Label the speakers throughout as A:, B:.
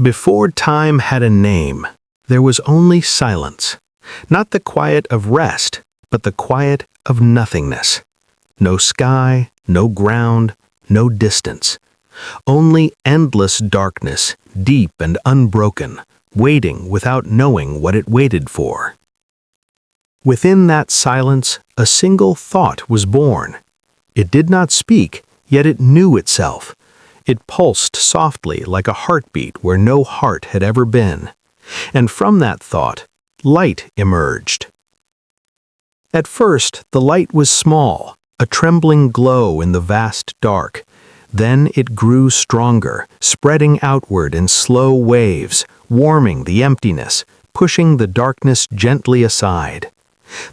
A: Before time had a name, there was only silence. Not the quiet of rest, but the quiet of nothingness. No sky, no ground, no distance. Only endless darkness, deep and unbroken, waiting without knowing what it waited for. Within that silence, a single thought was born. It did not speak, yet it knew itself. It pulsed softly like a heartbeat where no heart had ever been. And from that thought, light emerged. At first, the light was small, a trembling glow in the vast dark. Then it grew stronger, spreading outward in slow waves, warming the emptiness, pushing the darkness gently aside.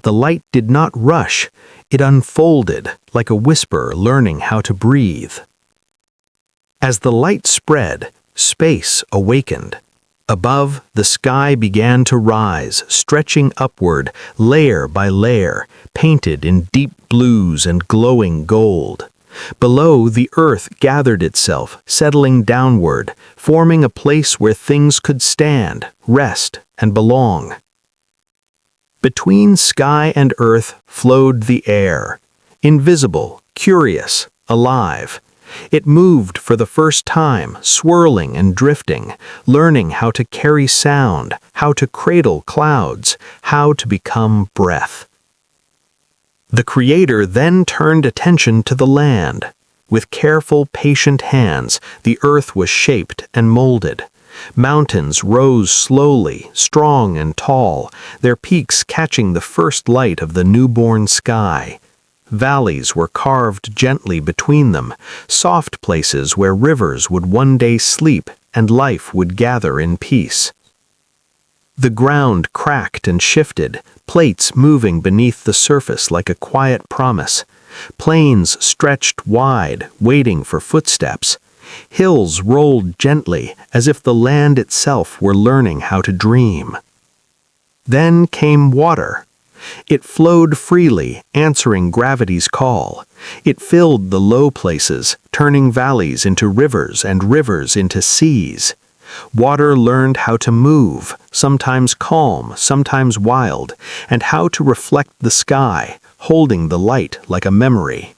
A: The light did not rush, it unfolded like a whisper learning how to breathe. As the light spread, space awakened. Above, the sky began to rise, stretching upward, layer by layer, painted in deep blues and glowing gold. Below, the earth gathered itself, settling downward, forming a place where things could stand, rest, and belong. Between sky and earth flowed the air, invisible, curious, alive. It moved for the first time, swirling and drifting, learning how to carry sound, how to cradle clouds, how to become breath. The Creator then turned attention to the land. With careful, patient hands, the earth was shaped and molded. Mountains rose slowly, strong and tall, their peaks catching the first light of the newborn sky. Valleys were carved gently between them, soft places where rivers would one day sleep and life would gather in peace. The ground cracked and shifted, plates moving beneath the surface like a quiet promise. Plains stretched wide, waiting for footsteps. Hills rolled gently, as if the land itself were learning how to dream. Then came water. It flowed freely, answering gravity's call. It filled the low places, turning valleys into rivers and rivers into seas. Water learned how to move, sometimes calm, sometimes wild, and how to reflect the sky, holding the light like a memory.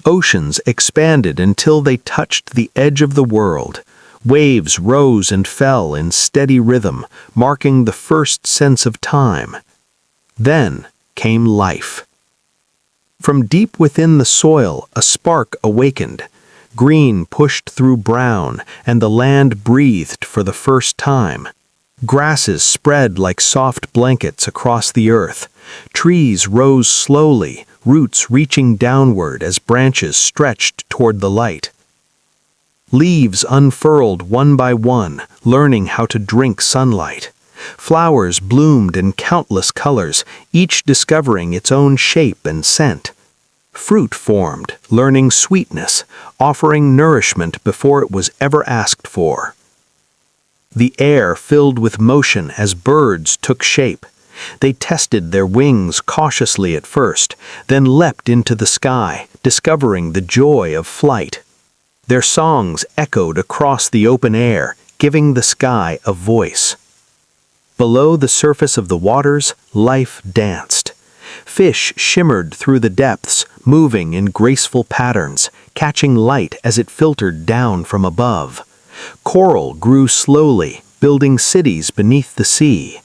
A: Oceans expanded until they touched the edge of the world. Waves rose and fell in steady rhythm, marking the first sense of time. Then came life. From deep within the soil, a spark awakened. Green pushed through brown, and the land breathed for the first time. Grasses spread like soft blankets across the earth. Trees rose slowly, roots reaching downward as branches stretched toward the light. Leaves unfurled one by one, learning how to drink sunlight. Flowers bloomed in countless colors, each discovering its own shape and scent. Fruit formed, learning sweetness, offering nourishment before it was ever asked for. The air filled with motion as birds took shape. They tested their wings cautiously at first, then leapt into the sky, discovering the joy of flight. Their songs echoed across the open air, giving the sky a voice. Below the surface of the waters, life danced. Fish shimmered through the depths, moving in graceful patterns, catching light as it filtered down from above. Coral grew slowly, building cities beneath the sea.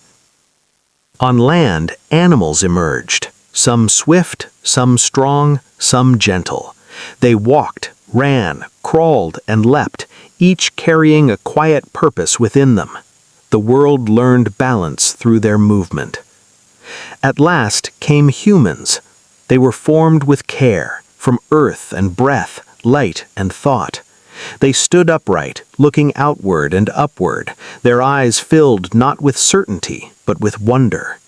A: On land, animals emerged, some swift, some strong, some gentle. They walked, ran, crawled, and leapt, each carrying a quiet purpose within them. The world learned balance through their movement. At last came humans. They were formed with care, from earth and breath, light and thought. They stood upright, looking outward and upward, their eyes filled not with certainty, but with wonder.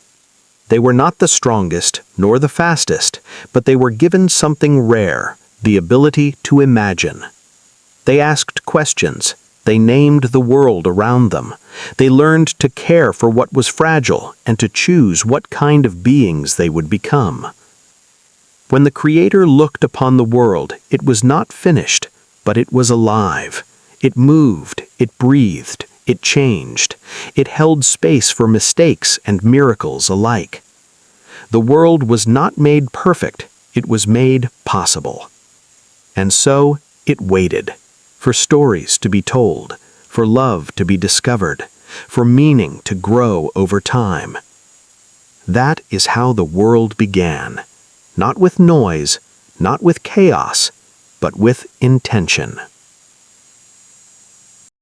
A: They were not the strongest, nor the fastest, but they were given something rare, the ability to imagine. They asked questions. They named the world around them. They learned to care for what was fragile and to choose what kind of beings they would become. When the Creator looked upon the world, it was not finished, but it was alive. It moved, it breathed, it changed. It held space for mistakes and miracles alike. The world was not made perfect, it was made possible. And so it waited, for stories to be told, for love to be discovered, for meaning to grow over time. That is how the world began, not with noise, not with chaos, but with intention.